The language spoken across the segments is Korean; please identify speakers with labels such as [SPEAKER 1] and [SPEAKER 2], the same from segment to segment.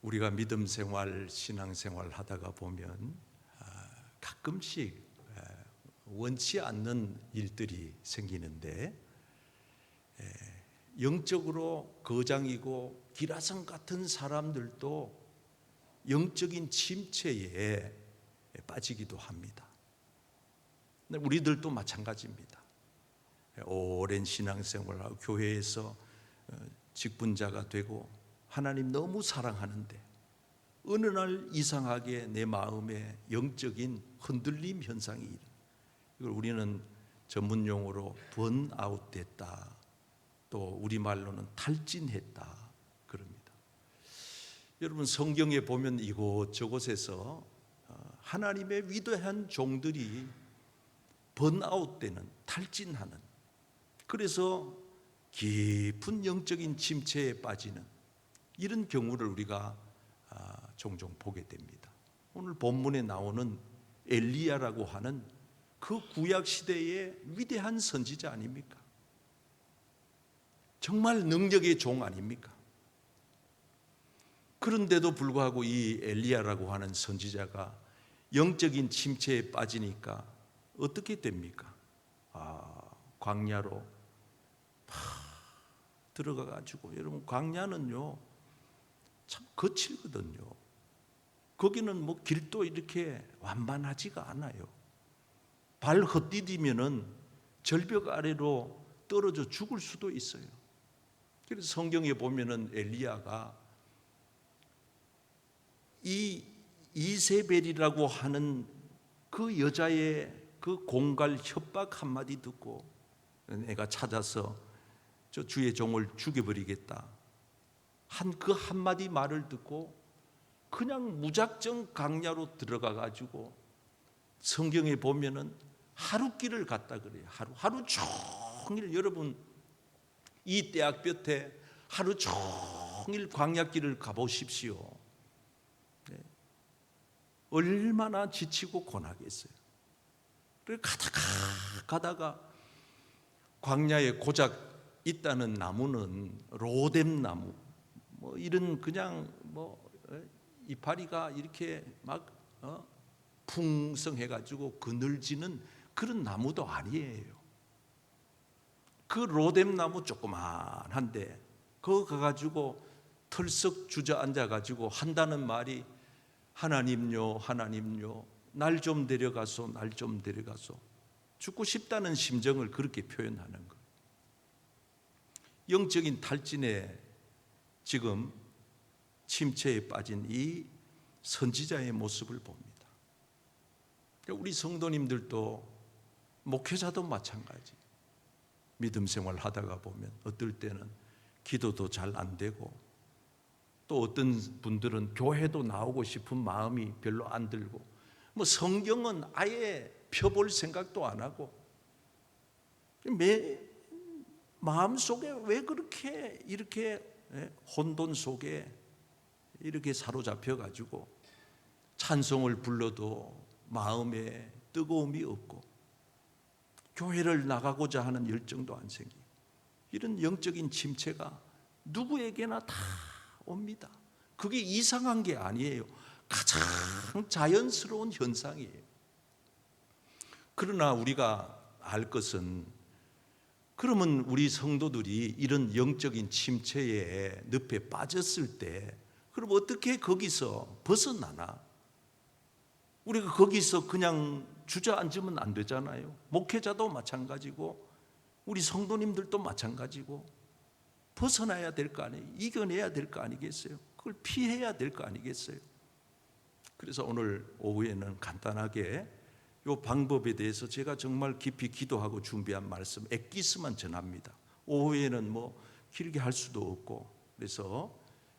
[SPEAKER 1] 우리가 믿음 생활, 신앙 생활 하다가 보면 가끔씩 원치 않는 일들이 생기는데, 영적으로 거장이고 기라성 같은 사람들도 영적인 침체에 빠지기도 합니다. 우리들도 마찬가지입니다. 오랜 신앙생활하고 교회에서 직분자가 되고 하나님 너무 사랑하는데 어느 날 이상하게 내 마음에 영적인 흔들림 현상이 일어나요. 이걸 우리는 전문 용어로 번아웃 됐다, 또 우리말로는 탈진했다 그럽니다. 여러분, 성경에 보면 이곳저곳에서 하나님의 위대한 종들이 번아웃되는, 탈진하는, 그래서 깊은 영적인 침체에 빠지는 이런 경우를 우리가 종종 보게 됩니다. 오늘 본문에 나오는 엘리야라고 하는 그 구약 시대의 위대한 선지자 아닙니까? 정말 능력의 종 아닙니까? 그런데도 불구하고 이 엘리야라고 하는 선지자가 영적인 침체에 빠지니까 어떻게 됩니까? 광야로 들어가 가지고, 여러분, 광야는요 참 거칠거든요. 거기는 뭐 길도 이렇게 완만하지가 않아요. 발 헛디디면은 절벽 아래로 떨어져 죽을 수도 있어요. 그래서 성경에 보면은 엘리야가 이 이세벨이라고 하는 그 여자의 그 공갈 협박 한마디 듣고 내가 찾아서 저 주의 종을 죽여버리겠다 한 그 한마디 말을 듣고 그냥 무작정 강야로 들어가 가지고, 성경에 보면은 하루길을 갔다 그래요. 하루 종일, 여러분 이 대학볕에 하루 종일 광야길을 가보십시오. 네. 얼마나 지치고 고나겠어요. 그래서 가다가 광야에 고작 있다는 나무는 로뎀나무, 뭐 이런 그냥 뭐 이파리가 이렇게 막 풍성해가지고 그늘지는 그런 나무도 아니에요. 그 로뎀나무 조그만한데 그거 가가지고 털썩 주저앉아가지고 한다는 말이, 하나님요, 하나님요, 날 좀 데려가소, 날 좀 데려가소. 죽고 싶다는 심정을 그렇게 표현하는 거예요. 영적인 탈진에 지금 침체에 빠진 이 선지자의 모습을 봅니다. 우리 성도님들도, 목회자도 마찬가지. 믿음 생활 하다가 보면 어떨 때는 기도도 잘 안 되고, 또 어떤 분들은 교회도 나오고 싶은 마음이 별로 안 들고, 뭐 성경은 아예 펴볼 생각도 안 하고, 마음속에 왜 그렇게 이렇게 혼돈 속에 이렇게 사로잡혀 가지고 찬송을 불러도 마음에 뜨거움이 없고 교회를 나가고자 하는 열정도 안 생기고, 이런 영적인 침체가 누구에게나 다 옵니다. 그게 이상한 게 아니에요. 가장 자연스러운 현상이에요. 그러나 우리가 알 것은, 그러면 우리 성도들이 이런 영적인 침체에 늪에 빠졌을 때 그럼 어떻게 거기서 벗어나나? 우리가 거기서 그냥 주저앉으면 안 되잖아요. 목회자도 마찬가지고 우리 성도님들도 마찬가지고 벗어나야 될 거 아니에요. 이겨내야 될 거 아니겠어요? 그걸 피해야 될 거 아니겠어요? 그래서 오늘 오후에는 간단하게 이 방법에 대해서 제가 정말 깊이 기도하고 준비한 말씀 엑기스만 전합니다. 오후에는 뭐 길게 할 수도 없고, 그래서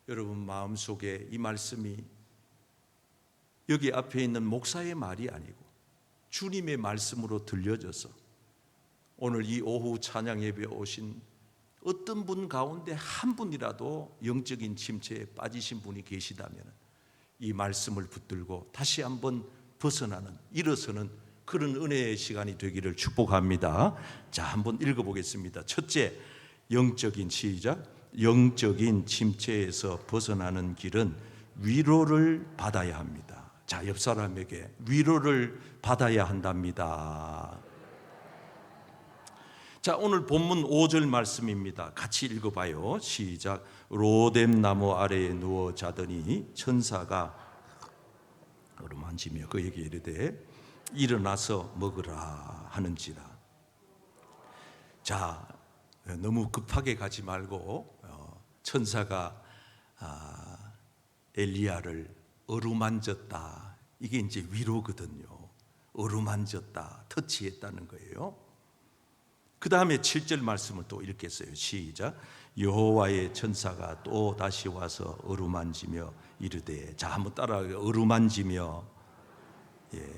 [SPEAKER 1] 여러분 마음속에 이 말씀이 여기 앞에 있는 목사의 말이 아니고 주님의 말씀으로 들려져서 오늘 이 오후 찬양 예배에 오신 어떤 분 가운데 한 분이라도 영적인 침체에 빠지신 분이 계시다면 이 말씀을 붙들고 다시 한번 벗어나는, 일어서는 그런 은혜의 시간이 되기를 축복합니다. 자, 한번 읽어보겠습니다. 첫째, 영적인 침체에서 벗어나는 길은 위로를 받아야 합니다. 자, 옆 사람에게 위로를 받아야 한답니다. 자, 오늘 본문 5절 말씀입니다. 같이 읽어봐요. 시작. 로뎀 나무 아래에 누워 자더니 천사가 어루만지며 그에게 이르되 일어나서 먹으라 하는지라. 자, 너무 급하게 가지 말고 천사가 엘리야를 어루만졌다. 이게 이제 위로거든요. 어루만졌다, 터치했다는 거예요. 그 다음에 7절 말씀을 또 읽겠어요. 시작. 여호와의 천사가 또 다시 와서 어루만지며 이르되. 자, 한번 따라하세요. 어루만지며. 예.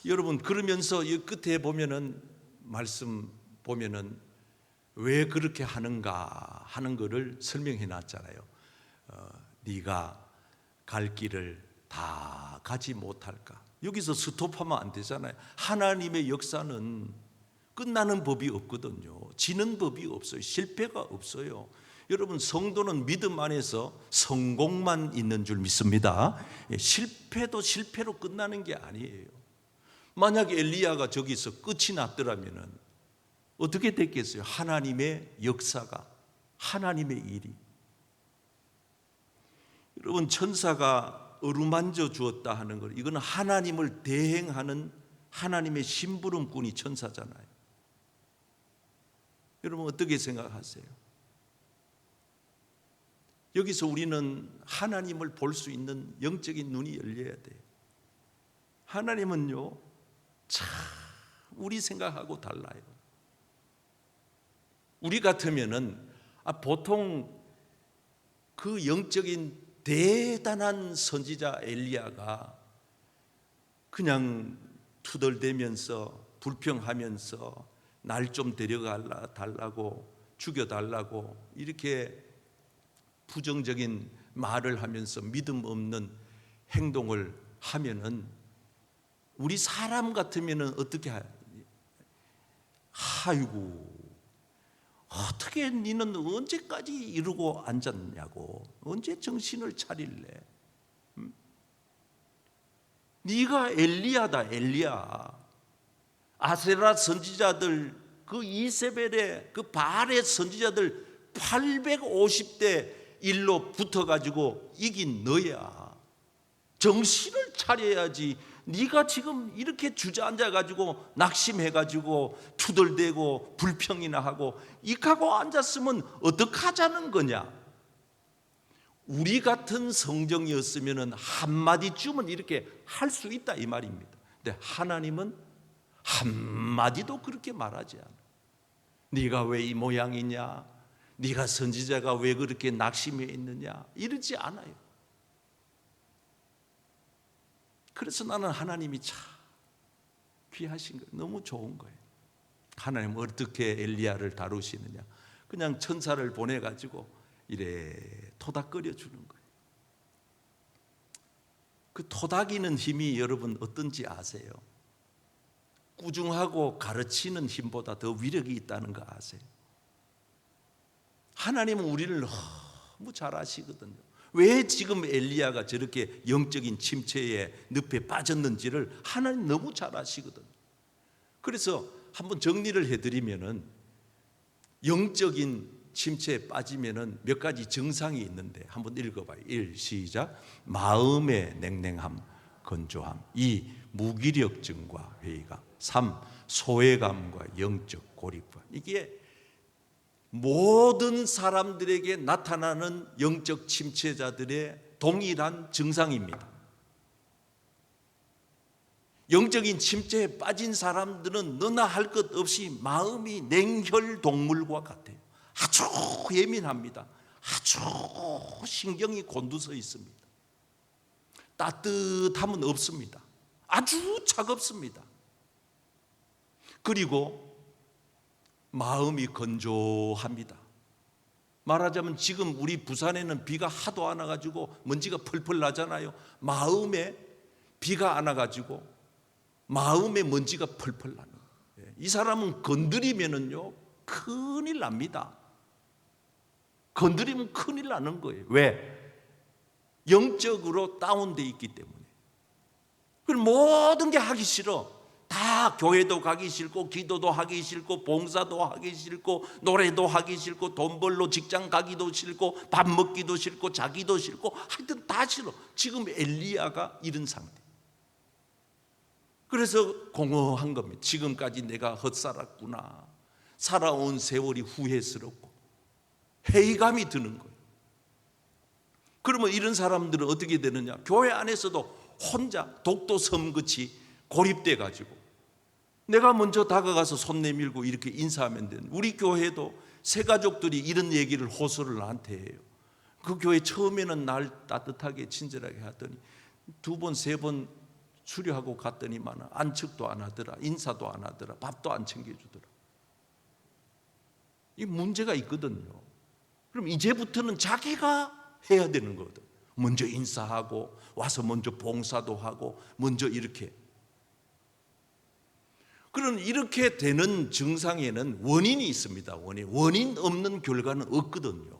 [SPEAKER 1] 여러분, 그러면서 이 끝에 보면은 말씀 보면은 왜 그렇게 하는가 하는 것을 설명해 놨잖아요. 네가 갈 길을 다 가지 못할까. 여기서 스톱하면 안 되잖아요. 하나님의 역사는 끝나는 법이 없거든요. 지는 법이 없어요. 실패가 없어요. 여러분, 성도는 믿음 안에서 성공만 있는 줄 믿습니다. 실패도 실패로 끝나는 게 아니에요. 만약에 엘리야가 저기서 끝이 났더라면 어떻게 됐겠어요? 하나님의 역사가, 하나님의 일이. 여러분, 천사가 어루만져 주었다 하는 것, 이거는 하나님을 대행하는 하나님의 심부름꾼이 천사잖아요. 여러분, 어떻게 생각하세요? 여기서 우리는 하나님을 볼 수 있는 영적인 눈이 열려야 돼요. 하나님은요, 참 우리 생각하고 달라요. 우리 같으면은 보통 그 영적인 대단한 선지자 엘리야가 그냥 투덜대면서 불평하면서 날 좀 데려가 달라고, 죽여달라고 이렇게 부정적인 말을 하면서 믿음 없는 행동을 하면은 우리 사람 같으면은 어떻게 아이고, 어떻게 니는 언제까지 이러고 앉았냐고, 언제 정신을 차릴래? 네가 엘리야다, 엘리야. 아세라 선지자들, 그 이세벨의 그 바알의 선지자들 850대 1로 붙어가지고 이긴 너야. 정신을 차려야지. 네가 지금 이렇게 주저앉아가지고 낙심해가지고 투덜대고 불평이나 하고 익하고 앉았으면 어떡하자는 거냐. 우리 같은 성정이었으면 한마디쯤은 이렇게 할 수 있다 이 말입니다. 근데 하나님은 한마디도 그렇게 말하지 않아. 네가 왜 이 모양이냐, 네가 선지자가 왜 그렇게 낙심해 있느냐, 이러지 않아요. 그래서 나는 하나님이 참 귀하신 거예요. 너무 좋은 거예요. 하나님 어떻게 엘리야를 다루시느냐, 그냥 천사를 보내가지고 이래 토닥거려 주는 거예요. 그 토닥이는 힘이 여러분 어떤지 아세요? 꾸중하고 가르치는 힘보다 더 위력이 있다는 거 아세요? 하나님은 우리를 너무 잘 아시거든요. 왜 지금 엘리야가 저렇게 영적인 침체에 늪에 빠졌는지를 하나님 너무 잘 아시거든요. 그래서 한번 정리를 해드리면은, 영적인 침체에 빠지면은 몇 가지 증상이 있는데 한번 읽어봐요. 1. 시작. 마음의 냉랭함, 건조함. 2. 무기력증과 회의감. 3. 소외감과 영적 고립감. 이게 모든 사람들에게 나타나는 영적 침체자들의 동일한 증상입니다. 영적인 침체에 빠진 사람들은 너나 할 것 없이 마음이 냉혈 동물과 같아요. 아주 예민합니다. 아주 신경이 곤두서 있습니다. 따뜻함은 없습니다. 아주 차갑습니다. 그리고 마음이 건조합니다. 말하자면 지금 우리 부산에는 비가 하도 안 와가지고 먼지가 펄펄 나잖아요. 마음에 비가 안 와가지고 마음에 먼지가 펄펄 나는 거예요. 이 사람은 건드리면은요 큰일 납니다. 건드리면 큰일 나는 거예요. 왜? 영적으로 다운돼 있기 때문에. 그럼 모든 게 하기 싫어. 다 교회도 가기 싫고, 기도도 하기 싫고, 봉사도 하기 싫고, 노래도 하기 싫고, 돈 벌러 직장 가기도 싫고, 밥 먹기도 싫고, 자기도 싫고, 하여튼 다 싫어. 지금 엘리야가 이런 상태. 그래서 공허한 겁니다. 지금까지 내가 헛살았구나. 살아온 세월이 후회스럽고 회의감이 드는 거예요. 그러면 이런 사람들은 어떻게 되느냐? 교회 안에서도 혼자 독도섬같이 고립돼 가지고 내가 먼저 다가가서 손 내밀고 이렇게 인사하면 되는. 우리 교회도 새 가족들이 이런 얘기를 호소를 나한테 해요. 그 교회 처음에는 날 따뜻하게 친절하게 하더니 두 번, 세 번 수료하고 갔더니만 안측도 안 하더라. 인사도 안 하더라. 밥도 안 챙겨주더라. 이 문제가 있거든요. 그럼 이제부터는 자기가 해야 되는 거거든. 먼저 인사하고 와서 먼저 봉사도 하고 먼저 이렇게. 그럼 이렇게 되는 증상에는 원인이 있습니다. 원인 없는 결과는 없거든요.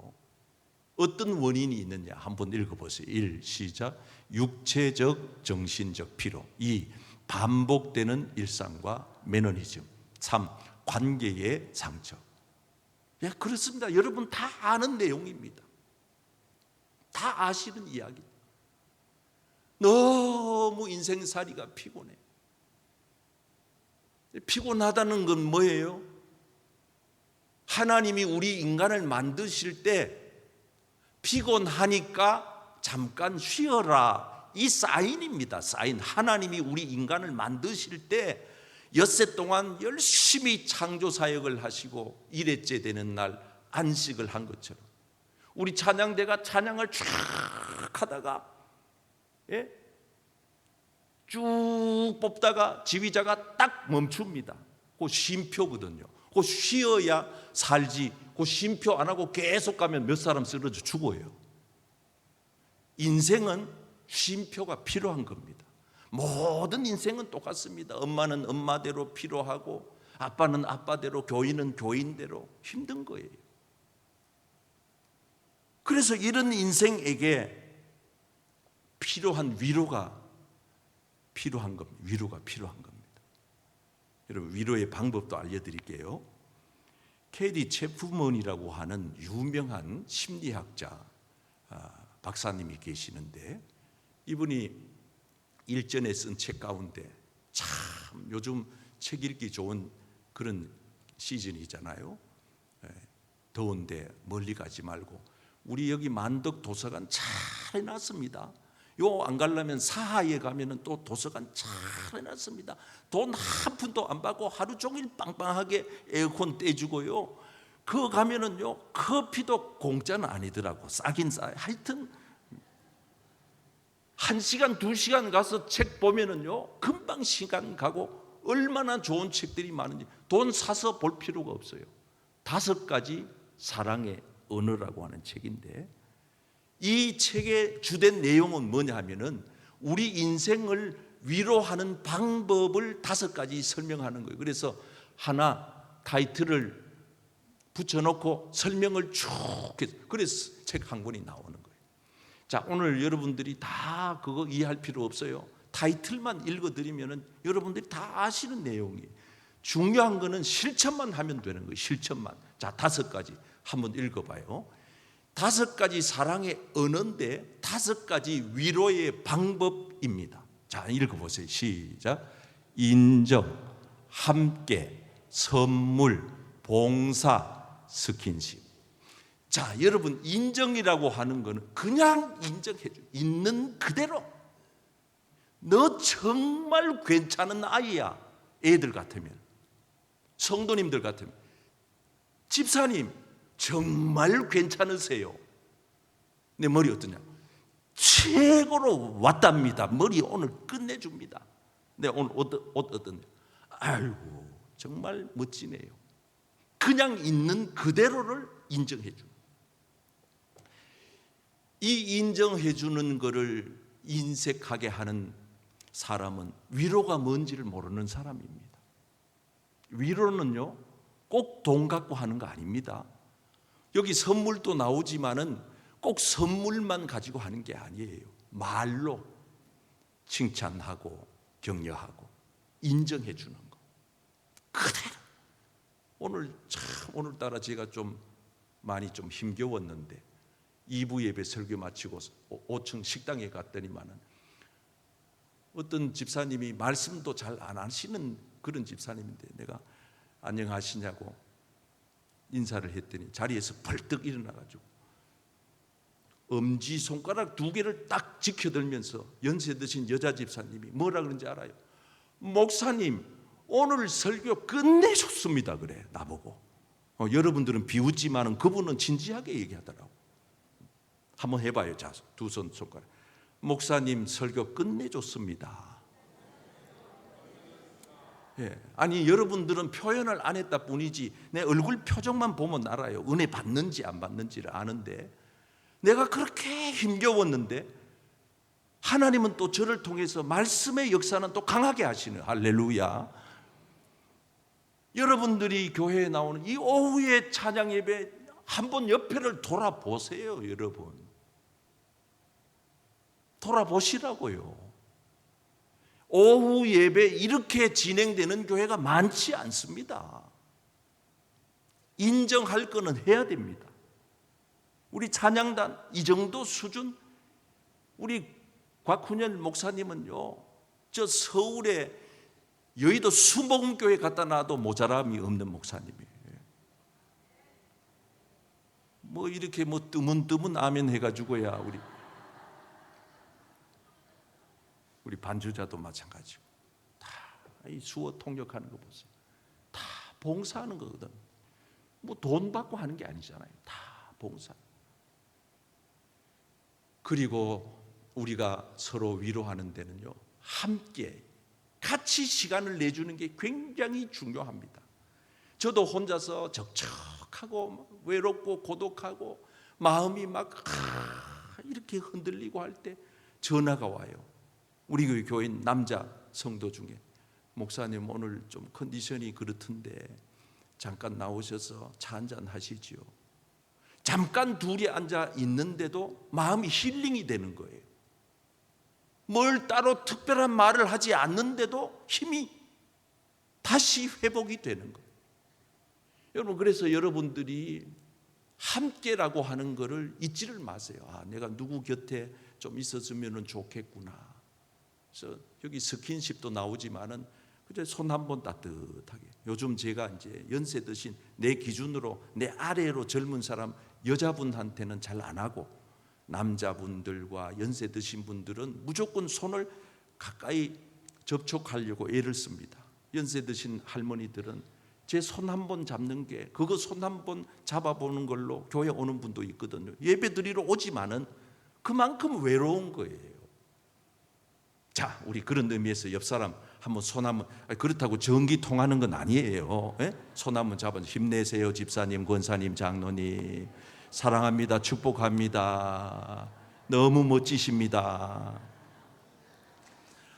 [SPEAKER 1] 어떤 원인이 있느냐 한번 읽어보세요. 1. 시작. 육체적 정신적 피로. 2. 반복되는 일상과 매너리즘. 3. 관계의 상처. 예, 그렇습니다. 여러분 다 아는 내용입니다. 다 아시는 이야기. 너무 인생살이가 피곤해. 피곤하다는 건 뭐예요? 하나님이 우리 인간을 만드실 때 피곤하니까 잠깐 쉬어라. 이 사인입니다. 사인. 하나님이 우리 인간을 만드실 때 엿새 동안 열심히 창조 사역을 하시고 일회째 되는 날 안식을 한 것처럼 우리 찬양대가 찬양을 쫙 하다가 쭉 뽑다가 지휘자가 딱 멈춥니다. 그 쉼표거든요. 그 쉬어야 살지. 그 쉼표 안 하고 계속 가면 몇 사람 쓰러져 죽어요. 인생은 쉼표가 필요한 겁니다. 모든 인생은 똑같습니다. 엄마는 엄마대로 필요하고 아빠는 아빠대로, 교인은 교인대로 힘든 거예요. 그래서 이런 인생에게 필요한 위로가 필요한 겁니다. 위로가 필요한 겁니다. 여러분 위로의 방법도 알려드릴게요. 캐디 체프먼이라고 하는 유명한 심리학자 박사님이 계시는데 이분이 일전에 쓴 책 가운데 참 요즘 책 읽기 좋은 그런 시즌이잖아요. 더운데 멀리 가지 말고 우리 여기 만덕 도서관 잘 해놨습니다. 요 안 가려면 사하에 가면은 또 도서관 잘 해놨습니다. 돈 한 푼도 안 받고 하루 종일 빵빵하게 에어컨 떼주고요. 그거 가면은요 커피도 공짜는 아니더라고. 싸긴 싸요. 하여튼 1시간 2시간 가서 책 보면은요 금방 시간 가고 얼마나 좋은 책들이 많은지 돈 사서 볼 필요가 없어요. 5가지 사랑의 언어라고 하는 책인데 이 책의 주된 내용은 뭐냐 하면은 우리 인생을 위로하는 방법을 5가지 설명하는 거예요. 그래서 하나 타이틀을 붙여놓고 설명을 쭉 해서 그래서 책 한 권이 나오는 거예요. 자, 오늘 여러분들이 다 그거 이해할 필요 없어요. 타이틀만 읽어드리면은 여러분들이 다 아시는 내용이에요. 중요한 거는 실천만 하면 되는 거예요. 실천만. 자, 5가지 한번 읽어봐요. 5가지 사랑의 언어인데 5가지 위로의 방법입니다. 자, 읽어보세요. 시작. 인정, 함께, 선물, 봉사, 스킨십. 자, 여러분 인정이라고 하는 거는 그냥 인정해줘. 있는 그대로. 너 정말 괜찮은 아이야. 애들 같으면. 성도님들 같으면. 집사님 정말 괜찮으세요. 내 머리 어떠냐? 최고로 왔답니다. 머리 오늘 끝내줍니다. 내 오늘 옷 어떠냐? 아이고 정말 멋지네요. 그냥 있는 그대로를 인정해 주는. 이 인정해 주는 거를 인색하게 하는 사람은 위로가 뭔지를 모르는 사람입니다. 위로는요 꼭 돈 갖고 하는 거 아닙니다. 여기 선물도 나오지만은 꼭 선물만 가지고 하는 게 아니에요. 말로 칭찬하고 격려하고 인정해 주는 거 그대로. 오늘따라 제가 좀 많이 좀 힘겨웠는데 2부 예배 설교 마치고 5층 식당에 갔더니만은 어떤 집사님이 말씀도 잘 안 하시는 그런 집사님인데 내가 안녕하시냐고 인사를 했더니 자리에서 벌떡 일어나가지고 엄지손가락 2개를 딱 지켜들면서 연세 드신 여자 집사님이 뭐라 그런지 알아요? 목사님 오늘 설교 끝내줬습니다 그래 나보고. 여러분들은 비웃지만은 그분은 진지하게 얘기하더라고. 한번 해봐요. 자, 두 손가락. 목사님 설교 끝내줬습니다. 예. 아니 여러분들은 표현을 안 했다 뿐이지 내 얼굴 표정만 보면 알아요. 은혜 받는지 안 받는지를 아는데 내가 그렇게 힘겨웠는데 하나님은 또 저를 통해서 말씀의 역사는 또 강하게 하시는. 할렐루야. 여러분들이 교회에 나오는 이 오후의 찬양 예배 한번 옆에를 돌아보세요. 여러분 돌아보시라고요. 오후 예배 이렇게 진행되는 교회가 많지 않습니다. 인정할 거는 해야 됩니다. 우리 찬양단 이 정도 수준. 우리 곽훈열 목사님은요 저 서울에 여의도 수목교회 갖다 놔도 모자람이 없는 목사님이에요. 뭐 이렇게 뭐 뜨문뜨문 아멘 해가지고야 우리 반주자도 마찬가지고 다 이 수어 통역하는 거 보세요. 다 봉사하는 거거든. 뭐 돈 받고 하는 게 아니잖아요. 다 봉사. 그리고 우리가 서로 위로하는 데는요 함께 같이 시간을 내주는 게 굉장히 중요합니다. 저도 혼자서 적적하고 외롭고 고독하고 마음이 막 이렇게 흔들리고 할 때 전화가 와요. 우리 교회 남자 성도 중에 목사님 오늘 좀 컨디션이 그렇던데 잠깐 나오셔서 차 한잔 하시지요. 잠깐 둘이 앉아 있는데도 마음이 힐링이 되는 거예요. 뭘 따로 특별한 말을 하지 않는데도 힘이 다시 회복이 되는 거예요. 여러분 그래서 여러분들이 함께라고 하는 것을 잊지를 마세요. 내가 누구 곁에 좀 있었으면 좋겠구나. 그래서 여기 스킨십도 나오지만은 그저 손 한번 따뜻하게. 요즘 제가 이제 연세 드신 내 기준으로 내 아래로 젊은 사람 여자분한테는 잘 안 하고 남자분들과 연세 드신 분들은 무조건 손을 가까이 접촉하려고 애를 씁니다. 연세 드신 할머니들은 제 손 한 번 잡는 게 그거 손 한 번 잡아보는 걸로 교회 오는 분도 있거든요. 예배 드리러 오지만은 그만큼 외로운 거예요. 자, 우리 그런 의미에서 옆 사람 한번 손 한번, 그렇다고 전기 통하는 건 아니에요. 손 한번 잡아 힘내세요. 집사님, 권사님, 장로님 사랑합니다. 축복합니다. 너무 멋지십니다.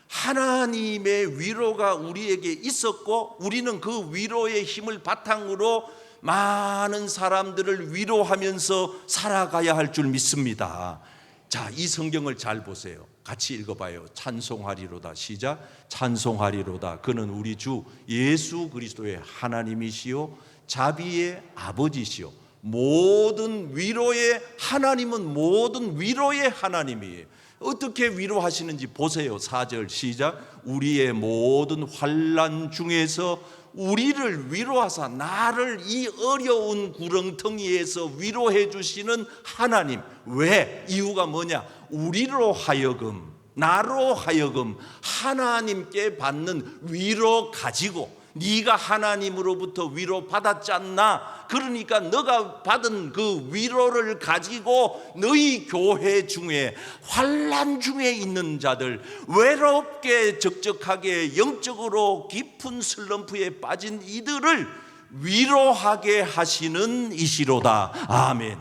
[SPEAKER 1] 하나님의 위로가 우리에게 있었고 우리는 그 위로의 힘을 바탕으로 많은 사람들을 위로하면서 살아가야 할 줄 믿습니다. 자, 이 성경을 잘 보세요. 같이 읽어봐요. 찬송하리로다. 시작. 찬송하리로다. 그는 우리 주 예수 그리스도의 하나님이시요 자비의 아버지시요 모든 위로의 하나님은 모든 위로의 하나님이에요. 어떻게 위로하시는지 보세요. 4절 시작. 우리의 모든 환난 중에서 우리를 위로하사 나를 이 어려운 구렁텅이에서 위로해 주시는 하나님. 왜? 이유가 뭐냐? 우리로 하여금, 나로 하여금 하나님께 받는 위로 가지고 네가 하나님으로부터 위로 받았지 않나? 그러니까 너가 받은 그 위로를 가지고 너희 교회 중에 환난 중에 있는 자들, 외롭게 적적하게 영적으로 깊은 슬럼프에 빠진 이들을 위로하게 하시는 이시로다. 아멘.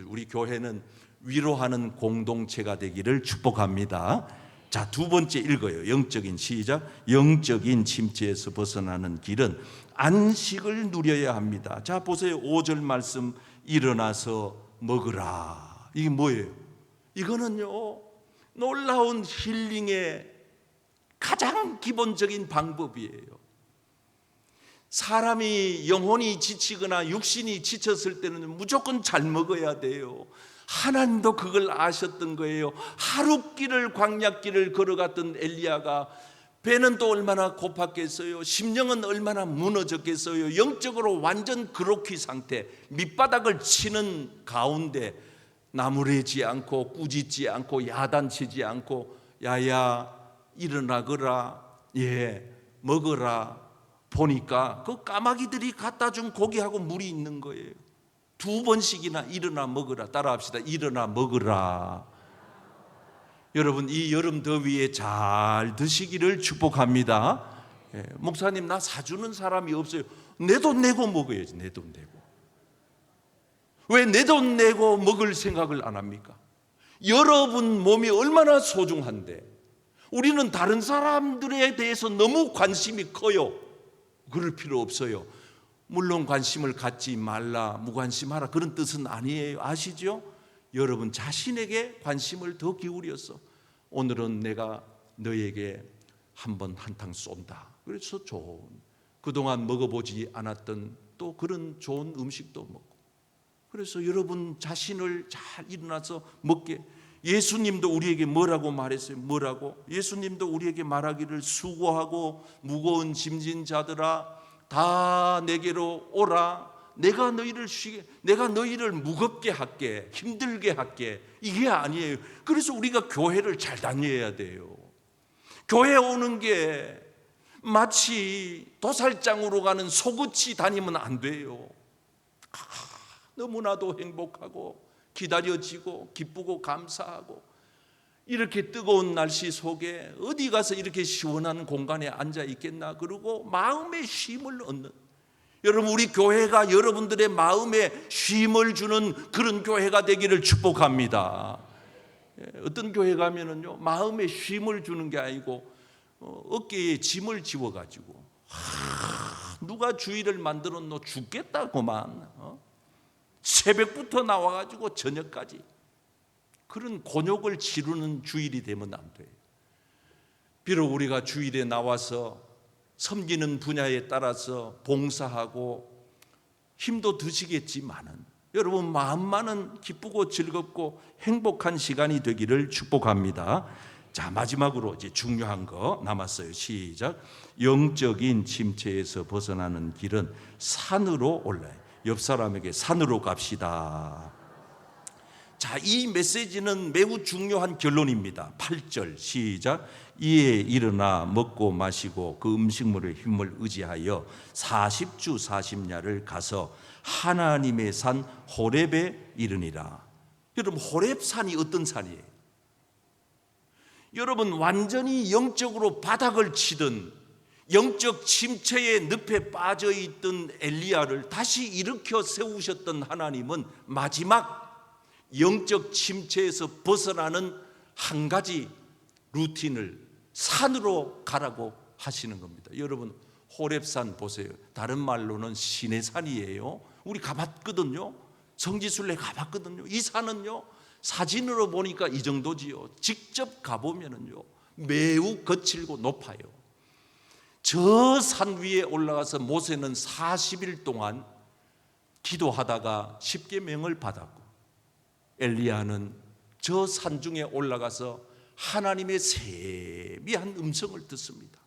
[SPEAKER 1] 우리 교회는 위로하는 공동체가 되기를 축복합니다. 자, 두 번째 읽어요. 영적인 시작. 영적인 침체에서 벗어나는 길은 안식을 누려야 합니다. 자, 보세요. 5절 말씀. 일어나서 먹으라. 이게 뭐예요? 이거는요, 놀라운 힐링의 가장 기본적인 방법이에요. 사람이 영혼이 지치거나 육신이 지쳤을 때는 무조건 잘 먹어야 돼요. 하나님도 그걸 아셨던 거예요. 하룻길을 광야길을 걸어갔던 엘리야가 배는 또 얼마나 고팠겠어요. 심령은 얼마나 무너졌겠어요. 영적으로 완전 그로키 상태, 밑바닥을 치는 가운데 나무래지 않고 꾸짖지 않고 야단치지 않고 야야 일어나거라, 예 먹어라. 보니까 그 까마귀들이 갖다 준 고기하고 물이 있는 거예요. 2번씩이나 일어나 먹으라. 따라합시다. 일어나 먹으라. 여러분, 이 여름 더위에 잘 드시기를 축복합니다. 예, 목사님 나 사주는 사람이 없어요. 내 돈 내고 먹어야지. 내 돈 내고. 왜 내 돈 내고 먹을 생각을 안 합니까? 여러분 몸이 얼마나 소중한데 우리는 다른 사람들에 대해서 너무 관심이 커요. 그럴 필요 없어요. 물론 관심을 갖지 말라, 무관심하라 그런 뜻은 아니에요. 아시죠? 여러분 자신에게 관심을 더 기울여서 오늘은 내가 너에게 한번 한탕 쏜다. 그래서 좋은 그동안 먹어보지 않았던 또 그런 좋은 음식도 먹고, 그래서 여러분 자신을 잘 일어나서 먹게. 예수님도 우리에게 뭐라고 말했어요? 뭐라고? 예수님도 우리에게 말하기를 수고하고 무거운 짐진 자들아 다 내게로 오라. 내가 너희를 쉬게, 내가 너희를 무겁게 할게, 힘들게 할게. 이게 아니에요. 그래서 우리가 교회를 잘 다녀야 돼요. 교회 오는 게 마치 도살장으로 가는 소그치 다니면 안 돼요. 너무나도 행복하고 기다려지고 기쁘고 감사하고, 이렇게 뜨거운 날씨 속에 어디 가서 이렇게 시원한 공간에 앉아 있겠나. 그러고 마음의 쉼을 얻는, 여러분 우리 교회가 여러분들의 마음에 쉼을 주는 그런 교회가 되기를 축복합니다. 어떤 교회 가면은요 마음에 쉼을 주는 게 아니고 어깨에 짐을 지워가지고 누가 주의를 만들어 놓 죽겠다고만 새벽부터 나와가지고 저녁까지 그런 곤욕을 치르는 주일이 되면 안 돼요. 비록 우리가 주일에 나와서 섬기는 분야에 따라서 봉사하고 힘도 드시겠지만은 여러분 마음만은 기쁘고 즐겁고 행복한 시간이 되기를 축복합니다. 자, 마지막으로 이제 중요한 거 남았어요. 시작. 영적인 침체에서 벗어나는 길은 산으로 올라요. 옆 사람에게 산으로 갑시다. 자, 이 메시지는 매우 중요한 결론입니다. 8절 시작. 이에 일어나 먹고 마시고 그 음식물의 힘을 의지하여 40주 40야를 가서 하나님의 산 호렙에 이르니라. 여러분 호렙산이 어떤 산이에요? 여러분 완전히 영적으로 바닥을 치던 영적 침체의 늪에 빠져있던 엘리야를 다시 일으켜 세우셨던 하나님은 마지막 영적 침체에서 벗어나는 한 가지 루틴을 산으로 가라고 하시는 겁니다. 여러분 호렙산 보세요. 다른 말로는 신의 산이에요. 우리 가봤거든요. 성지순례 가봤거든요. 이 산은요 사진으로 보니까 이 정도지요. 직접 가보면은요 매우 거칠고 높아요. 저 산 위에 올라가서 모세는 40일 동안 기도하다가 십계명을 받았고, 엘리야는 저 산중에 올라가서 하나님의 세미한 음성을 듣습니다.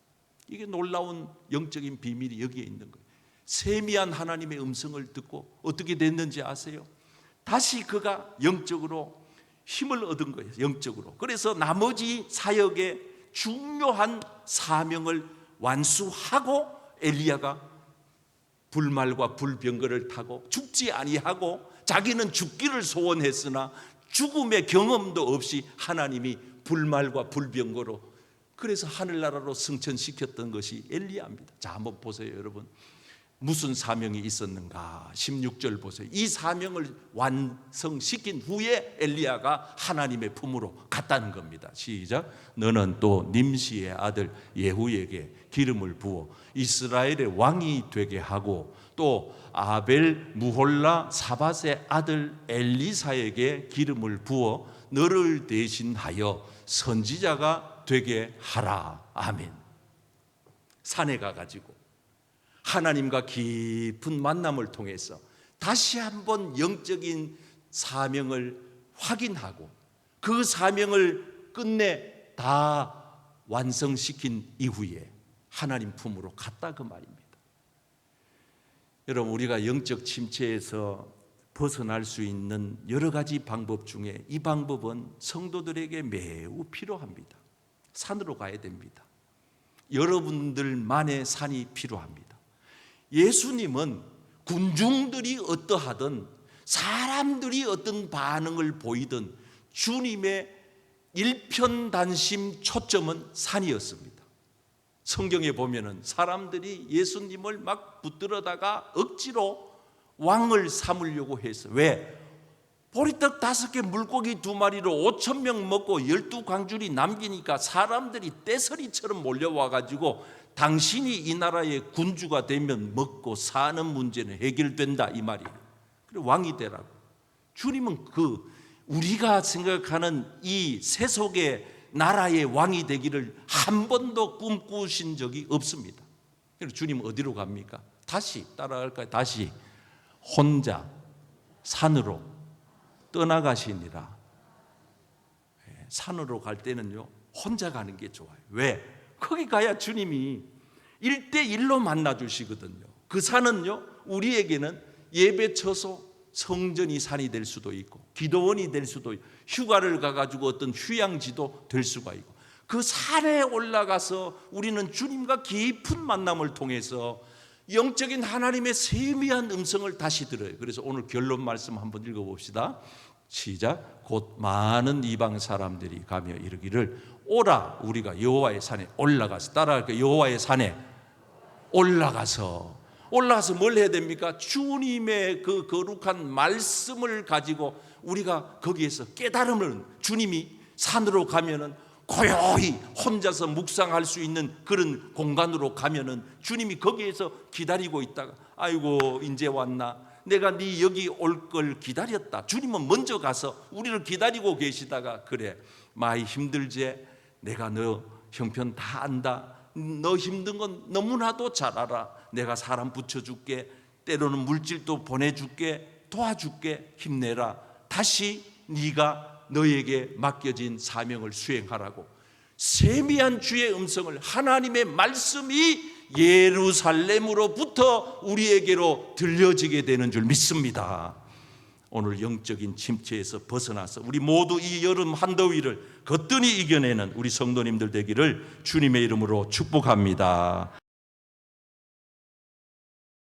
[SPEAKER 1] 이게 놀라운 영적인 비밀이 여기에 있는 거예요. 세미한 하나님의 음성을 듣고 어떻게 됐는지 아세요? 다시 그가 영적으로 힘을 얻은 거예요. 영적으로. 그래서 나머지 사역의 중요한 사명을 완수하고 엘리야가 불말과 불병거를 타고 죽지 아니하고 자기는 죽기를 소원했으나 죽음의 경험도 없이 하나님이 불말과 불병거로, 그래서 하늘나라로 승천시켰던 것이 엘리야입니다. 자, 한번 보세요 여러분. 무슨 사명이 있었는가? 16절 보세요. 이 사명을 완성시킨 후에 엘리야가 하나님의 품으로 갔다는 겁니다. 시작. 너는 또 님시의 아들 예후에게 기름을 부어 이스라엘의 왕이 되게 하고 또 아벨 무홀라 사밧의 아들 엘리사에게 기름을 부어 너를 대신하여 선지자가 되게 하라. 아멘. 산에 가가지고 하나님과 깊은 만남을 통해서 다시 한번 영적인 사명을 확인하고 그 사명을 끝내 다 완성시킨 이후에 하나님 품으로 갔다 그 말입니다. 여러분, 우리가 영적 침체에서 벗어날 수 있는 여러 가지 방법 중에 이 방법은 성도들에게 매우 필요합니다. 산으로 가야 됩니다. 여러분들만의 산이 필요합니다. 예수님은 군중들이 어떠하든 사람들이 어떤 반응을 보이든 주님의 일편단심 초점은 산이었습니다. 성경에 보면은 사람들이 예수님을 막 붙들어다가 억지로 왕을 삼으려고 했어. 왜? 보리떡 5개 물고기 2마리로 5,000명 먹고 12광줄이 남기니까 사람들이 떼서리처럼 몰려와가지고 당신이 이 나라의 군주가 되면 먹고 사는 문제는 해결된다 이 말이에요. 그래 왕이 되라고. 주님은 우리가 생각하는 이 세속의 나라의 왕이 되기를 한 번도 꿈꾸신 적이 없습니다. 그래서 주님 어디로 갑니까? 다시 따라갈까요? 다시 혼자 산으로 떠나가시니라. 산으로 갈 때는요 혼자 가는 게 좋아요. 왜? 거기 가야 주님이 1대1로 만나 주시거든요. 그 산은요 우리에게는 예배처소, 성전이 산이 될 수도 있고 기도원이 될 수도 있고 휴가를 가가지고 어떤 휴양지도 될 수가 있고 그 산에 올라가서 우리는 주님과 깊은 만남을 통해서 영적인 하나님의 세미한 음성을 다시 들어요. 그래서 오늘 결론 말씀 한번 읽어봅시다. 시작. 곧 많은 이방 사람들이 가며 이르기를 오라 우리가 여호와의 산에 올라가서 따라할까요? 여호와의 산에 올라가서 뭘 해야 됩니까? 주님의 그 거룩한 말씀을 가지고 우리가 거기에서 깨달음을 주님이 산으로 가면은 고요히 혼자서 묵상할 수 있는 그런 공간으로 가면은 주님이 거기에서 기다리고 있다가 아이고 이제 왔나? 내가 네 여기 올 걸 기다렸다. 주님은 먼저 가서 우리를 기다리고 계시다가 그래 많이 힘들지? 내가 너 형편 다 안다. 너 힘든 건 너무나도 잘 알아. 내가 사람 붙여줄게. 때로는 물질도 보내줄게. 도와줄게. 힘내라. 다시 네가 너에게 맡겨진 사명을 수행하라고. 세미한 주의 음성을 하나님의 말씀이 예루살렘으로부터 우리에게로 들려지게 되는 줄 믿습니다. 오늘 영적인 침체에서 벗어나서 우리 모두 이 여름 한더위를 거뜬히 이겨내는 우리 성도님들 되기를 주님의 이름으로 축복합니다.